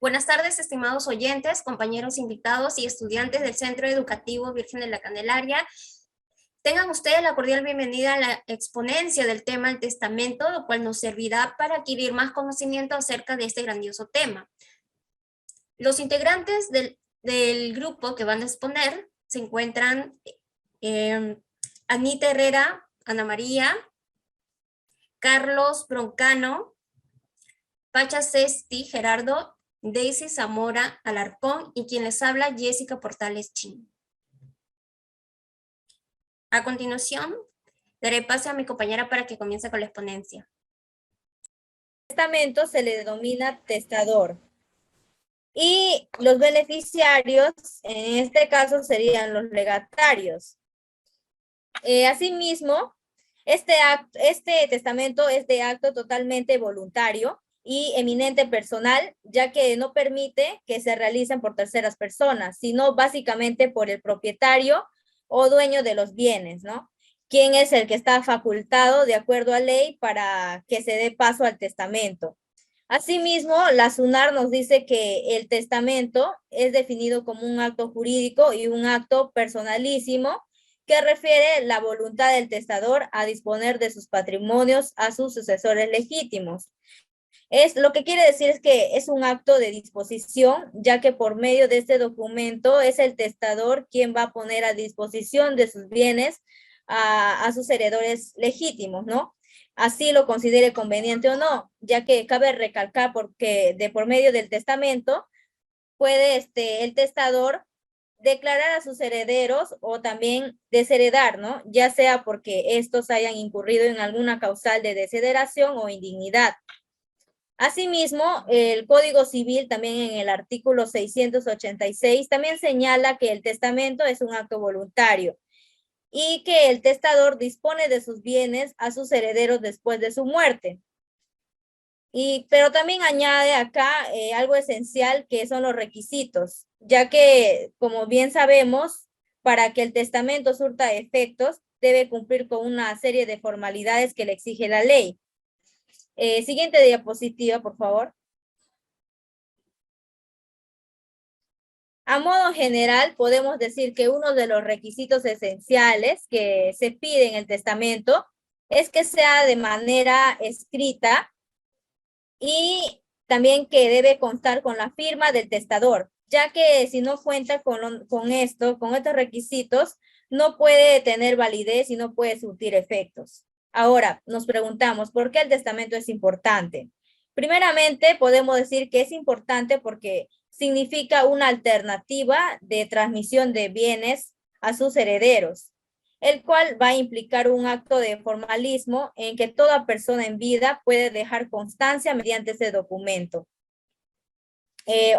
Buenas tardes, estimados oyentes, compañeros invitados y estudiantes del Centro Educativo Virgen de la Candelaria. Tengan ustedes la cordial bienvenida a la exponencia del tema del testamento, lo cual nos servirá para adquirir más conocimiento acerca de este grandioso tema. Los integrantes del grupo que van a exponer se encuentran Anita Herrera, Ana María, Carlos Broncano, Pacha Sesti, Gerardo, Daisy Zamora Alarcón y quien les habla, Jessica Portales Chin. A continuación, daré paso a mi compañera para que comience con la exponencia. Testamento se le denomina testador. Y los beneficiarios, en este caso, serían los legatarios. Asimismo, este testamento es de acto totalmente voluntario y eminente personal, ya que no permite que se realicen por terceras personas, sino básicamente por el propietario o dueño de los bienes, ¿no? ¿Quién es el que está facultado de acuerdo a ley para que se dé paso al testamento? Asimismo, la SUNAR nos dice que el testamento es definido como un acto jurídico y un acto personalísimo que refiere la voluntad del testador a disponer de sus patrimonios a sus sucesores legítimos. Lo que quiere decir es que es un acto de disposición, ya que por medio de este documento es el testador quien va a poner a disposición de sus bienes a sus heredores legítimos, ¿no? Así lo considere conveniente o no, ya que cabe recalcar porque por medio del testamento puede el testador declarar a sus herederos o también desheredar, ¿no? Ya sea porque estos hayan incurrido en alguna causal de desheredación o indignidad. Asimismo, el Código Civil también en el artículo 686 también señala que el testamento es un acto voluntario y que el testador dispone de sus bienes a sus herederos después de su muerte. Pero también añade acá algo esencial que son los requisitos, ya que, como bien sabemos, para que el testamento surta efectos, debe cumplir con una serie de formalidades que le exige la ley. Siguiente diapositiva, por favor. A modo general, podemos decir que uno de los requisitos esenciales que se pide en el testamento es que sea de manera escrita y también que debe constar con la firma del testador, ya que si no cuenta con estos requisitos, no puede tener validez y no puede surtir efectos. Ahora, nos preguntamos, ¿por qué el testamento es importante? Primeramente, podemos decir que es importante porque significa una alternativa de transmisión de bienes a sus herederos, el cual va a implicar un acto de formalismo en que toda persona en vida puede dejar constancia mediante ese documento.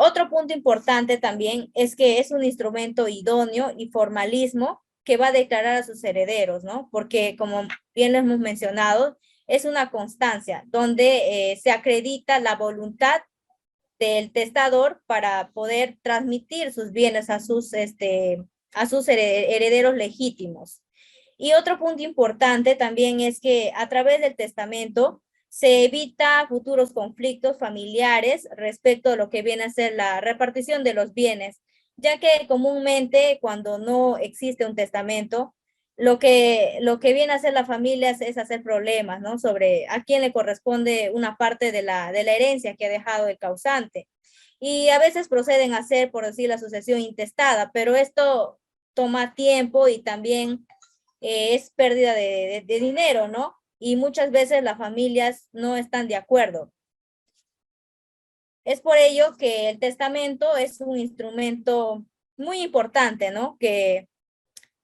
Otro punto importante también es que es un instrumento idóneo y formalismo que va a declarar a sus herederos, ¿no? Porque como bien lo hemos mencionado, es una constancia donde se acredita la voluntad del testador para poder transmitir sus bienes a sus herederos legítimos. Y otro punto importante también es que a través del testamento se evita futuros conflictos familiares respecto a lo que viene a ser la repartición de los bienes, ya que comúnmente cuando no existe un testamento, lo que viene a hacer la familia es hacer problemas, ¿no? Sobre a quién le corresponde una parte de la herencia que ha dejado el causante. Y a veces proceden a hacer, por decir, la sucesión intestada, pero esto toma tiempo y también es pérdida de dinero, ¿no? Y muchas veces las familias no están de acuerdo. Es por ello que el testamento es un instrumento muy importante, ¿no? Que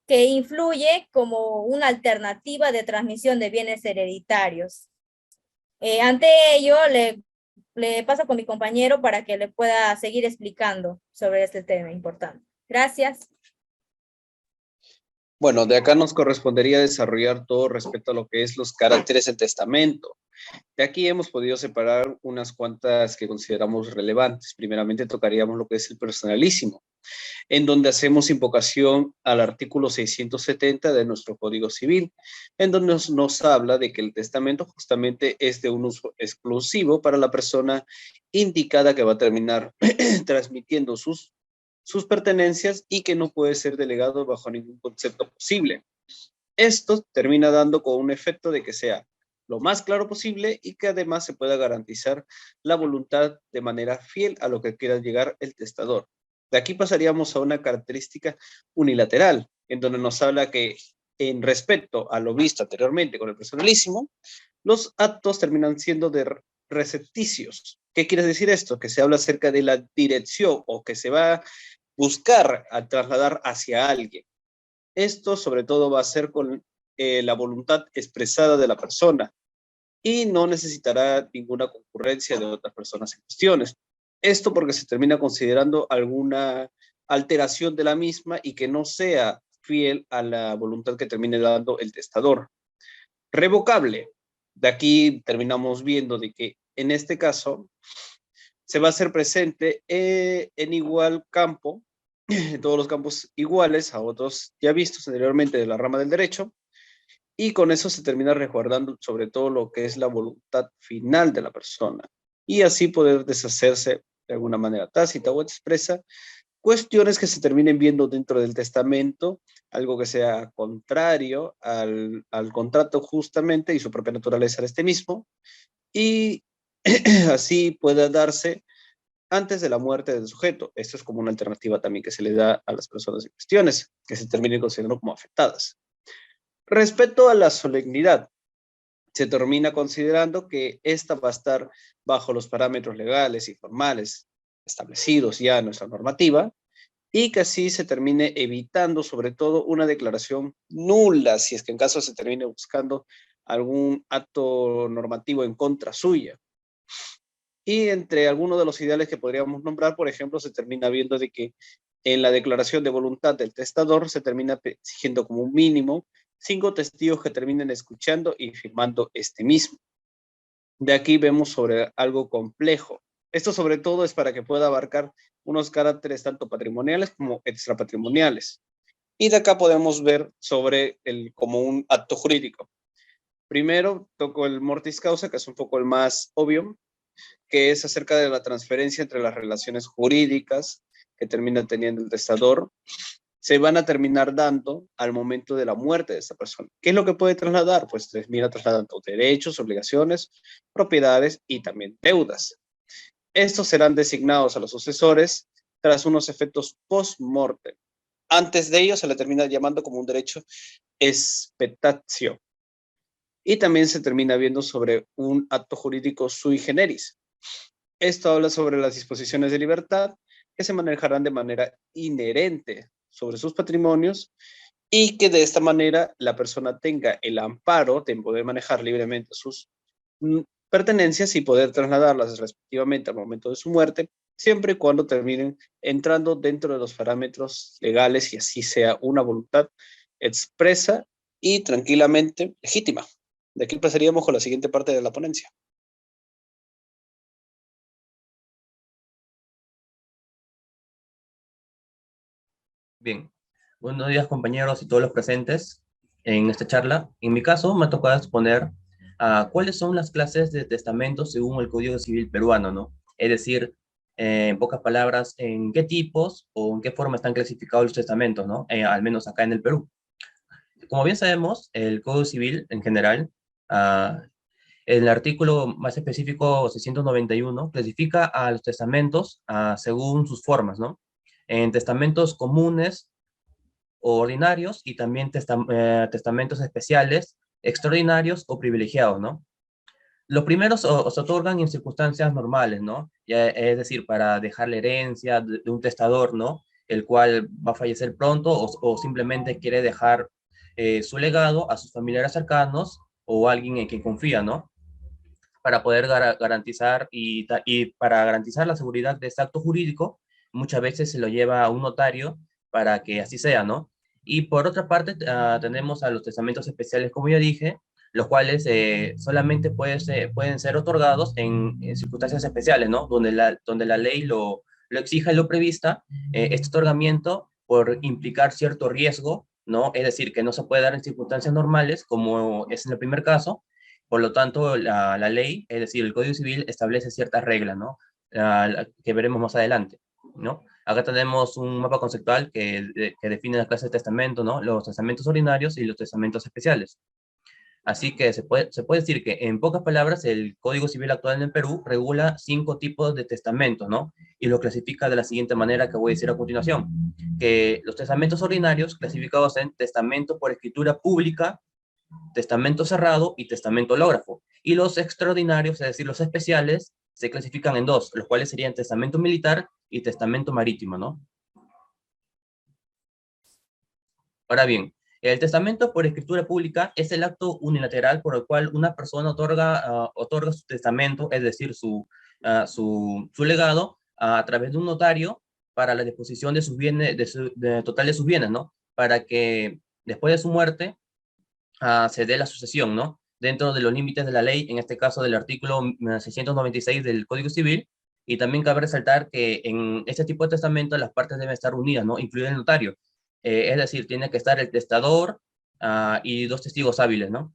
influye como una alternativa de transmisión de bienes hereditarios. Ante ello, le paso con mi compañero para que le pueda seguir explicando sobre este tema importante. Gracias. Bueno, de acá nos correspondería desarrollar todo respecto a lo que es los caracteres del testamento. De aquí hemos podido separar unas cuantas que consideramos relevantes. Primeramente tocaríamos lo que es el personalísimo. en donde hacemos invocación al artículo 670 de nuestro Código Civil, en donde nos habla de que el testamento justamente es de un uso exclusivo para la persona indicada que va a terminar transmitiendo sus pertenencias y que no puede ser delegado bajo ningún concepto posible. Esto termina dando con un efecto de que sea lo más claro posible y que además se pueda garantizar la voluntad de manera fiel a lo que quiera llegar el testador. De aquí pasaríamos a una característica unilateral, en donde nos habla que en respecto a lo visto anteriormente con el personalísimo, los actos terminan siendo de recepticios. ¿Qué quiere decir esto? Que se habla acerca de la dirección o que se va a buscar a trasladar hacia alguien. Esto sobre todo va a ser con la voluntad expresada de la persona y no necesitará ninguna concurrencia de otras personas en cuestiones. Esto porque se termina considerando alguna alteración de la misma y que no sea fiel a la voluntad que termine dando el testador. Revocable. De aquí terminamos viendo de que en este caso se va a hacer presente en igual campo, todos los campos iguales a otros ya vistos anteriormente de la rama del derecho, y con eso se termina resguardando sobre todo lo que es la voluntad final de la persona, y así poder deshacerse de alguna manera tácita o expresa cuestiones que se terminen viendo dentro del testamento, algo que sea contrario al contrato justamente y su propia naturaleza de este mismo, y así pueda darse antes de la muerte del sujeto. Esto es como una alternativa también que se le da a las personas en cuestiones, que se terminen considerando como afectadas. Respecto a la solemnidad, se termina considerando que esta va a estar bajo los parámetros legales y formales establecidos ya en nuestra normativa, y que así se termine evitando sobre todo una declaración nula, si es que en caso se termine buscando algún acto normativo en contra suya. Y entre algunos de los ideales que podríamos nombrar, por ejemplo, se termina viendo de que en la declaración de voluntad del testador se termina exigiendo como un mínimo 5 testigos que terminen escuchando y firmando este mismo. De aquí vemos sobre algo complejo. Esto sobre todo es para que pueda abarcar unos caracteres tanto patrimoniales como extrapatrimoniales. Y de acá podemos ver sobre como un acto jurídico. Primero toco el mortis causa, que es un poco el más obvio, que es acerca de la transferencia entre las relaciones jurídicas que termina teniendo el testador, se van a terminar dando al momento de la muerte de esta persona. ¿Qué es lo que puede trasladar? Pues termina trasladando derechos, obligaciones, propiedades y también deudas. Estos serán designados a los sucesores tras unos efectos post-mortem. Antes de ello se le termina llamando como un derecho expectatio. Y también se termina viendo sobre un acto jurídico sui generis. Esto habla sobre las disposiciones de libertad que se manejarán de manera inherente sobre sus patrimonios y que de esta manera la persona tenga el amparo de poder manejar libremente sus pertenencias y poder trasladarlas respectivamente al momento de su muerte, siempre y cuando terminen entrando dentro de los parámetros legales y así sea una voluntad expresa y tranquilamente legítima. De aquí pasaríamos con la siguiente parte de la ponencia. Bien, buenos días compañeros y todos los presentes en esta charla. En mi caso me ha tocado exponer cuáles son las clases de testamento según el Código Civil peruano, ¿no? Es decir, en pocas palabras, en qué tipos o en qué forma están clasificados los testamentos, ¿no? Al menos acá en el Perú. Como bien sabemos, el Código Civil en general, el artículo más específico 691 clasifica a los testamentos según sus formas, ¿no? En testamentos comunes o ordinarios y también testamentos especiales, extraordinarios o privilegiados, ¿no? Los primeros se otorgan en circunstancias normales, ¿no? Ya, es decir, para dejar la herencia de un testador, ¿no? El cual va a fallecer pronto o simplemente quiere dejar su legado a sus familiares cercanos o a alguien en quien confía, ¿no? Para poder garantizar y para garantizar la seguridad de este acto jurídico, muchas veces se lo lleva a un notario para que así sea, ¿no? Y por otra parte, tenemos a los testamentos especiales, como ya dije, los cuales solamente pueden ser otorgados en circunstancias especiales, ¿no? Donde la ley lo exija y lo prevista, este otorgamiento, por implicar cierto riesgo, ¿no? Es decir, que no se puede dar en circunstancias normales, como es en el primer caso. Por lo tanto, la ley, es decir, el Código Civil establece ciertas reglas, ¿no? Que veremos más adelante, ¿no? Acá tenemos un mapa conceptual que define las clases de testamento, ¿no? Los testamentos ordinarios y los testamentos especiales. Así que se puede decir que, en pocas palabras, el Código Civil actual en el Perú regula 5 tipos de testamentos, ¿no? Y lo clasifica de la siguiente manera que voy a decir a continuación. Que los testamentos ordinarios, clasificados en testamento por escritura pública, testamento cerrado y testamento hológrafo. Y los extraordinarios, es decir, los especiales, se clasifican en 2, los cuales serían testamento militar y testamento marítimo, ¿no? Ahora bien, el testamento por escritura pública es el acto unilateral por el cual una persona otorga su testamento, es decir, su legado, a través de un notario para la disposición de sus bienes, total de sus bienes, ¿no? Para que después de su muerte se dé la sucesión, ¿no? Dentro de los límites de la ley, en este caso del artículo 696 del Código Civil. Y también cabe resaltar que en este tipo de testamento las partes deben estar unidas, ¿no? Incluido el notario. Es decir, tiene que estar el testador y 2 testigos hábiles, ¿no?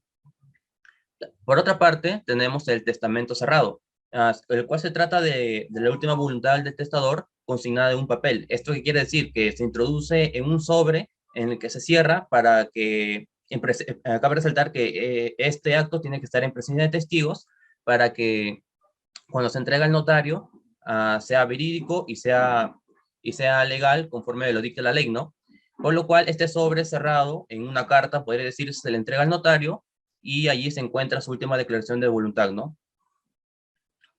Por otra parte, tenemos el testamento cerrado, el cual se trata de la última voluntad del testador consignada en un papel. ¿Esto qué quiere decir? Que se introduce en un sobre en el que se cierra para que, cabe resaltar que este acto tiene que estar en presencia de testigos para que cuando se entrega al notario sea verídico y sea legal conforme lo dicta la ley, ¿no? Por lo cual, este sobre cerrado en una carta, podría decir, se le entrega al notario y allí se encuentra su última declaración de voluntad, ¿no?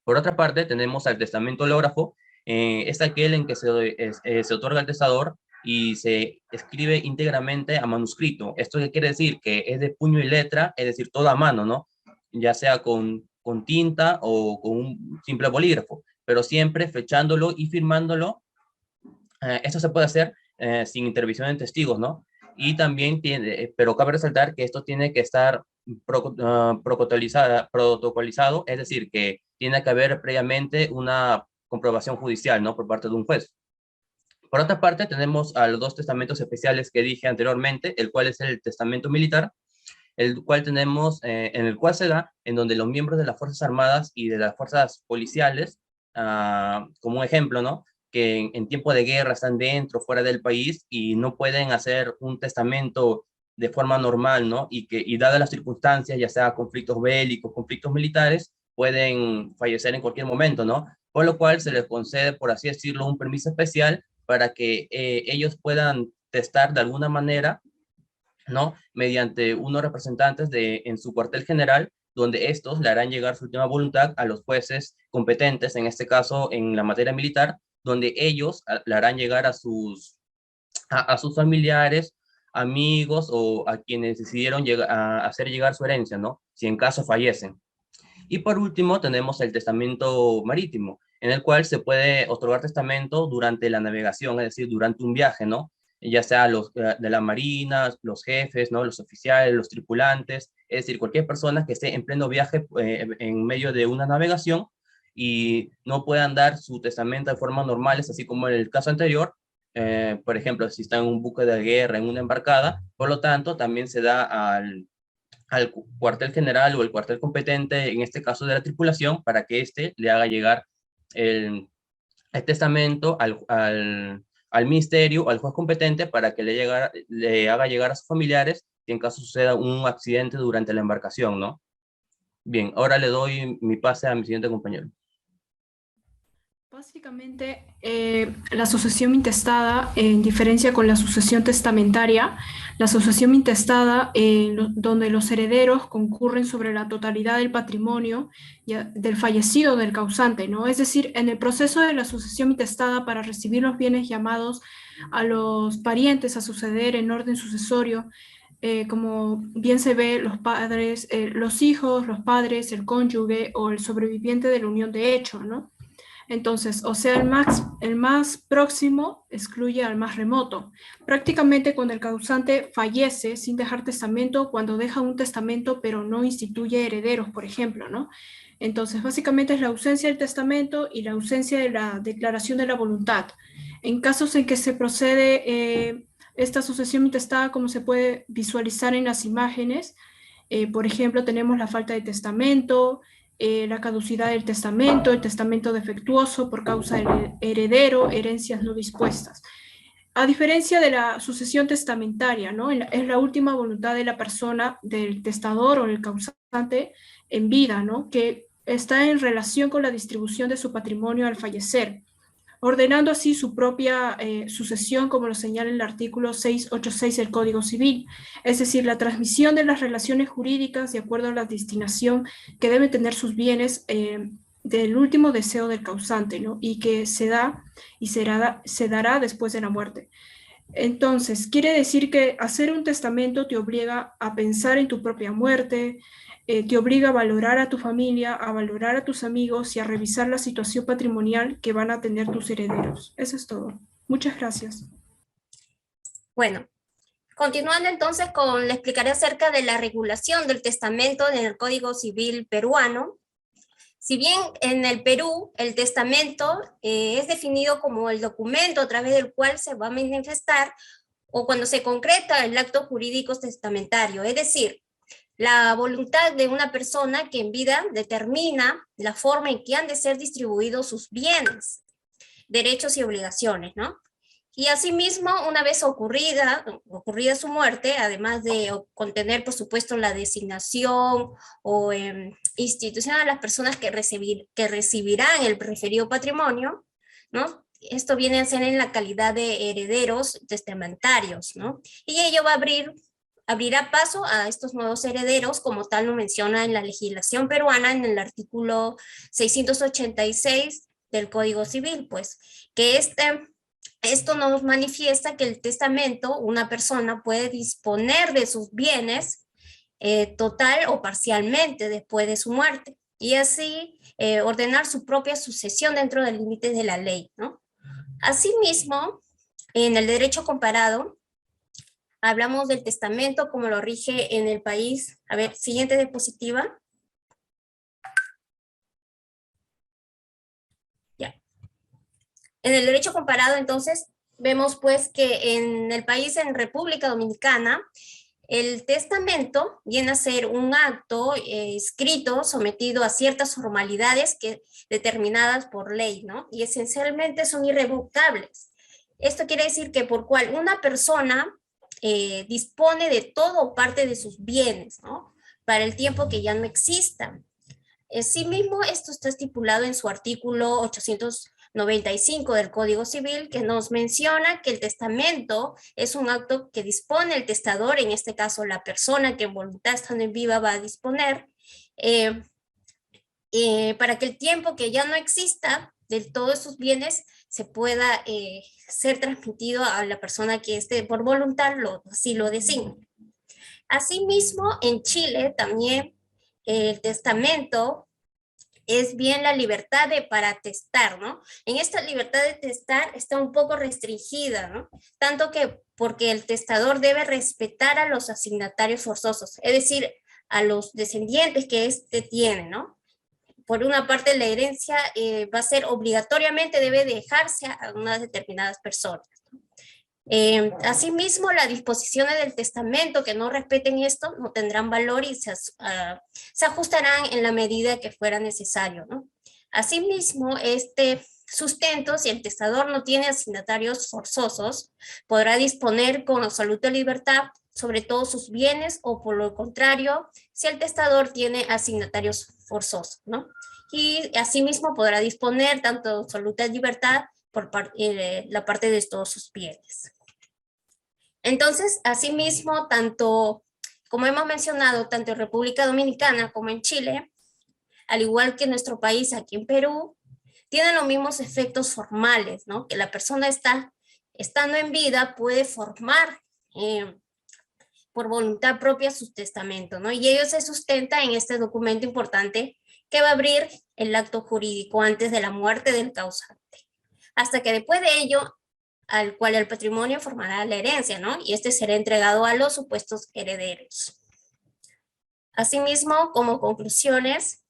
Por otra parte, tenemos al testamento hológrafo. Es aquel en que se otorga al testador y se escribe íntegramente a manuscrito. ¿Esto qué quiere decir? Que es de puño y letra, es decir, todo a mano, ¿no? Ya sea con tinta o con un simple bolígrafo, pero siempre fechándolo y firmándolo. Esto se puede hacer sin intervención de testigos, ¿no? Y también pero cabe resaltar que esto tiene que estar protocolizado, es decir, que tiene que haber previamente una comprobación judicial, ¿no? Por parte de un juez. Por otra parte, tenemos a los 2 testamentos especiales que dije anteriormente, el cual es el testamento militar, el cual tenemos, en el cual se da en donde los miembros de las Fuerzas Armadas y de las Fuerzas Policiales, como un ejemplo, ¿no? Que en tiempo de guerra están dentro o fuera del país y no pueden hacer un testamento de forma normal, ¿no? Y dadas las circunstancias, ya sea conflictos bélicos, conflictos militares, pueden fallecer en cualquier momento, ¿no? Por lo cual se les concede, por así decirlo, un permiso especial para que ellos puedan testar de alguna manera, ¿no? Mediante unos representantes en su cuartel general, donde estos le harán llegar su última voluntad a los jueces competentes, en este caso en la materia militar, donde ellos le harán llegar a sus familiares, amigos o a quienes decidieron hacer llegar su herencia, ¿no? Si en caso fallecen. Y por último tenemos el testamento marítimo, en el cual se puede otorgar testamento durante la navegación, es decir, durante un viaje, ¿no? Ya sea los de la marina, los jefes, ¿no? Los oficiales, los tripulantes, es decir, cualquier persona que esté en pleno viaje en medio de una navegación y no puedan dar su testamento de forma normal, es así como en el caso anterior. Por ejemplo, si está en un buque de guerra, en una embarcada, por lo tanto, también se da al cuartel general o el cuartel competente, en este caso de la tripulación, para que éste le haga llegar el testamento al ministerio o al juez competente para que le haga llegar a sus familiares si en caso suceda un accidente durante la embarcación, ¿no? Bien, ahora le doy mi pase a mi siguiente compañero. Básicamente, la sucesión intestada, en diferencia con la sucesión testamentaria, la sucesión intestada, donde los herederos concurren sobre la totalidad del patrimonio del fallecido del causante, ¿no? Es decir, en el proceso de la sucesión intestada, para recibir los bienes llamados a los parientes a suceder en orden sucesorio, como bien se ve, los padres, los hijos, los padres, el cónyuge o el sobreviviente de la unión de hecho, ¿no? Entonces, o sea, el más próximo excluye al más remoto. Prácticamente cuando el causante fallece sin dejar testamento, cuando deja un testamento pero no instituye herederos, por ejemplo, ¿no? Entonces, básicamente es la ausencia del testamento y la ausencia de la declaración de la voluntad. En casos en que se procede esta sucesión intestada, como se puede visualizar en las imágenes, por ejemplo, tenemos la falta de testamento, la caducidad del testamento, el testamento defectuoso por causa del heredero, herencias no dispuestas. A diferencia de la sucesión testamentaria, ¿no? Es la última voluntad de la persona, del testador o el causante en vida, ¿no? Que está en relación con la distribución de su patrimonio al fallecer, ordenando así su propia sucesión, como lo señala el artículo 686 del Código Civil, es decir, la transmisión de las relaciones jurídicas de acuerdo a la destinación que deben tener sus bienes del último deseo del causante, ¿no? Y que se da y se dará después de la muerte. Entonces, quiere decir que hacer un testamento te obliga a pensar en tu propia muerte, te obliga a valorar a tu familia, a valorar a tus amigos y a revisar la situación patrimonial que van a tener tus herederos. Eso es todo. Muchas gracias. Bueno, continuando entonces le explicaré acerca de la regulación del testamento en el Código Civil peruano. Si bien en el Perú el testamento es definido como el documento a través del cual se va a manifestar o cuando se concreta el acto jurídico testamentario, es decir, la voluntad de una persona que en vida determina la forma en que han de ser distribuidos sus bienes, derechos y obligaciones, ¿no? Y asimismo, una vez ocurrida su muerte, además de contener, por supuesto, la designación o institución a las personas que recibirán el referido patrimonio, ¿no? Esto viene a ser en la calidad de herederos testamentarios, ¿no? Y ello abrirá paso a estos nuevos herederos, como tal lo menciona en la legislación peruana, en el artículo 686 del Código Civil, pues, que esto nos manifiesta que el testamento, una persona puede disponer de sus bienes total o parcialmente después de su muerte, y así ordenar su propia sucesión dentro del límite de la ley, ¿no? Asimismo, en el derecho comparado, hablamos del testamento como lo rige en el país. A ver, siguiente diapositiva. Ya. En el derecho comparado, entonces, vemos pues que en el país, en República Dominicana, el testamento viene a ser un acto escrito, sometido a ciertas formalidades determinadas por ley, ¿no? Y esencialmente son irrevocables. Esto quiere decir que por cual una persona dispone de todo o parte de sus bienes, ¿no? Para el tiempo que ya no existan. Asimismo, esto está estipulado en su artículo 895 del Código Civil, que nos menciona que el testamento es un acto que dispone el testador, en este caso la persona que en voluntad estando en viva va a disponer, para que el tiempo que ya no exista de todos sus bienes se pueda ser transmitido a la persona que por voluntad así lo designe. Asimismo, en Chile también el testamento es bien la libertad para testar, ¿no? En esta libertad de testar está un poco restringida, ¿no? Tanto que porque el testador debe respetar a los asignatarios forzosos, es decir, a los descendientes que tiene, ¿no? Por una parte, la herencia va a ser obligatoriamente, debe dejarse a unas determinadas personas. Asimismo, las disposiciones del testamento que no respeten esto no tendrán valor y se ajustarán en la medida que fuera necesario, ¿no? Asimismo, este sustento, si el testador no tiene asignatarios forzosos, podrá disponer con absoluta libertad sobre todos sus bienes, o por lo contrario, si el testador tiene asignatarios forzosos, ¿no? Y asimismo podrá disponer tanto de absoluta libertad por la parte de todos sus bienes. Entonces, asimismo, tanto, como hemos mencionado, tanto en República Dominicana como en Chile, al igual que en nuestro país, aquí en Perú, tienen los mismos efectos formales, ¿no? Que la persona estando en vida puede formar por voluntad propia su testamento, ¿no? Y ello se sustenta en este documento importante que va a abrir el acto jurídico antes de la muerte del causante, hasta que después de ello, al cual el patrimonio formará la herencia, ¿no? Y este será entregado a los supuestos herederos. Asimismo, como conclusiones,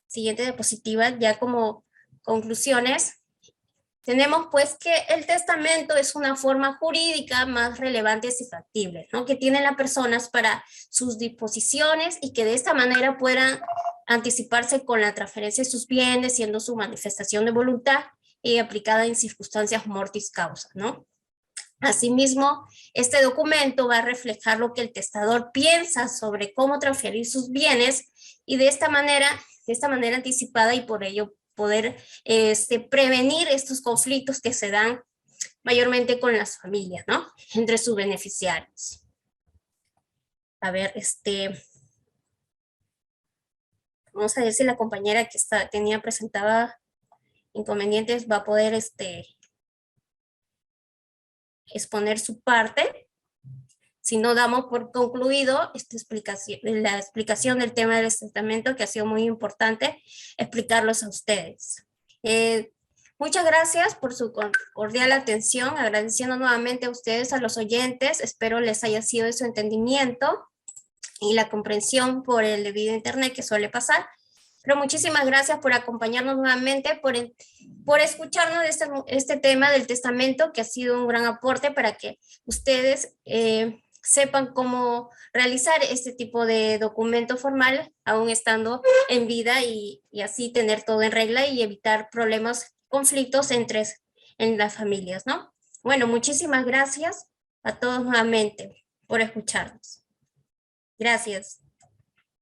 siguiente diapositiva, ya como conclusiones, tenemos pues que el testamento es una forma jurídica más relevante y factible, ¿no? Que tienen las personas para sus disposiciones y que de esta manera puedan anticiparse con la transferencia de sus bienes, siendo su manifestación de voluntad y aplicada en circunstancias mortis causa, ¿no? Asimismo, este documento va a reflejar lo que el testador piensa sobre cómo transferir sus bienes y de esta manera anticipada y por ello poder prevenir estos conflictos que se dan mayormente con las familias, ¿no? Entre sus beneficiarios. A ver, vamos a ver si la compañera que tenía presentada inconvenientes va a poder exponer su parte. Si no, damos por concluido la explicación del tema del testamento, que ha sido muy importante explicarlos a ustedes. Muchas gracias por su cordial atención, agradeciendo nuevamente a ustedes, a los oyentes. Espero les haya sido de su entendimiento y la comprensión por el debido internet que suele pasar. Pero muchísimas gracias por acompañarnos nuevamente, por escucharnos de este tema del testamento, que ha sido un gran aporte para que ustedes sepan cómo realizar este tipo de documento formal, aún estando en vida, y así tener todo en regla y evitar problemas, conflictos en las familias, ¿no? Bueno, muchísimas gracias a todos nuevamente por escucharnos. Gracias.